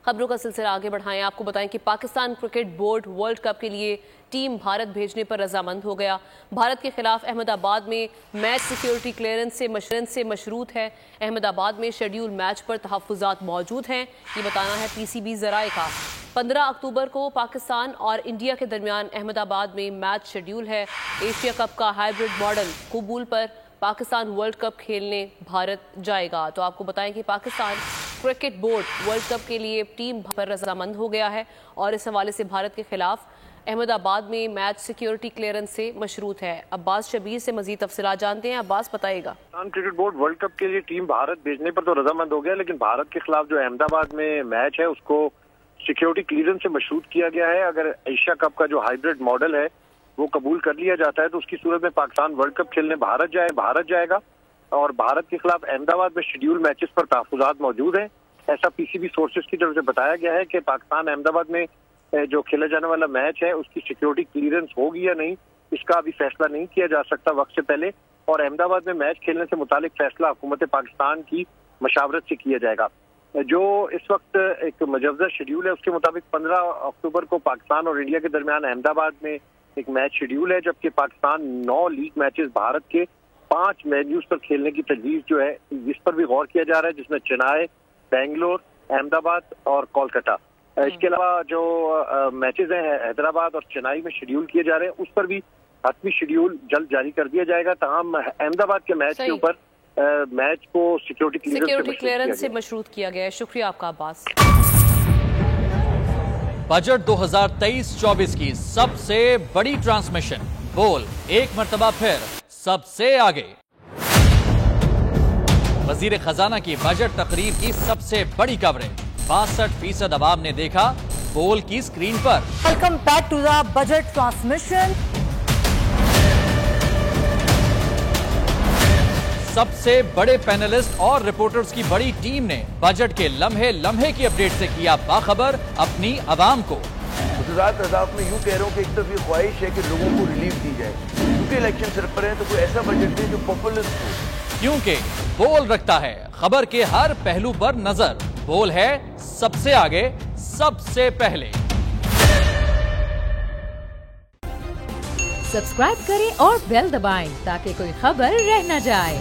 खबरों का सिलसिला आगे बढ़ाएं। आपको बताएं कि Pakistan cricket board world cup के लिए टीम भारत भेजने पर रजामंद हो गया। भारत के खिलाफ अहमदाबाद में मैच सिक्योरिटी क्लियरेंस से मशरूत है। अहमदाबाद में शेड्यूल मैच पर तहफ़्फ़ुज़ात मौजूद हैं, ये बताना है PCB ज़राए का। 15 अक्टूबर को पाकिस्तान और इंडिया के दरमियान अहमदाबाद में मैच शेड्यूल है। एशिया कप का हाइब्रिड मॉडल कबूल पर पाकिस्तान वर्ल्ड कप खेलने भारत जाएगा। तो आपको बताएं कि Pakistan cricket board world cup के लिए टीम पर रजामंद हो गया है और इस हवाले से भारत के खिलाफ अहमदाबाद में मैच सिक्योरिटी क्लियरेंस से मशरूत है। अब्बास शबीर से मजीद तफसीलात जानते हैं। अब्बास बताएगा। Pakistan cricket board world cup के लिए टीम भारत भेजने पर तो रजामंद हो गया, लेकिन भारत के खिलाफ जो अहमदाबाद में मैच है उसको सिक्योरिटी क्लियरेंस से मशरूत किया गया है। अगर एशिया कप का जो हाइब्रिड मॉडल है वो कबूल कर लिया जाता है तो उसकी सूरत में पाकिस्तान वर्ल्ड कप खेलने भारत जाएगा और भारत के खिलाफ अहमदाबाद में शेड्यूल मैचेस पर तहफ़्फ़ुज़ात मौजूद हैं। ऐसा PCB सोर्सेज की तरफ से बताया गया है कि पाकिस्तान अहमदाबाद में जो खेला जाने वाला मैच है उसकी सिक्योरिटी क्लियरेंस होगी या नहीं, इसका अभी फैसला नहीं किया जा सकता वक्त से पहले, और अहमदाबाद में मैच खेलने से मुतालिक फैसला हुकूमत पाकिस्तान की मशावरत से किया जाएगा। जो इस वक्त एक मुजव्वज़ा शेड्यूल है उसके मुताबिक 15 अक्टूबर को पाकिस्तान और इंडिया के दरमियान अहमदाबाद में एक मैच शेड्यूल है, जबकि पाकिस्तान 9 लीग मैचेस भारत के 5 वेन्यूज पर खेलने की तजवीज़ जो है इस पर भी गौर किया जा रहा है, जिसमें चेन्नई, बेंगलोर, अहमदाबाद और कोलकाता। इसके अलावा जो मैचेस हैं हैदराबाद और चेन्नई में शेड्यूल किए जा रहे हैं उस पर भी हतमी शेड्यूल जल्द जारी कर दिया जाएगा। तमाम अहमदाबाद के मैच के ऊपर मैच को सिक्योरिटी क्लियरेंस से मशरूत किया गया है। शुक्रिया आपका अब्बास। बजट 2023-24 की सबसे बड़ी ट्रांसमिशन बोल एक मर्तबा फिर सबसे आगे। वजीर खजाना की बजट तकरीर की सबसे बड़ी कवरेज 62% अवाम ने देखा बोल की स्क्रीन पर। Welcome back to the budget transmission. सबसे बड़े पैनलिस्ट और रिपोर्टर्स की बड़ी टीम ने बजट के लम्हे लम्हे की अपडेट से किया बाखबर अपनी आवाम को। में यूं कह रहा हूं कि एक तरफ ये ख्वाहिश है कि लोगों को रिलीफ दी जाए, क्योंकि इलेक्शन सर पर है तो कोई ऐसा बजट दे जो पॉपुलिस्ट हो, क्योंकि बोल रखता है खबर के हर पहलू पर नजर। बोल है सबसे आगे सबसे पहले। सब्सक्राइब करें और बेल दबाएं ताकि कोई खबर रह न जाए।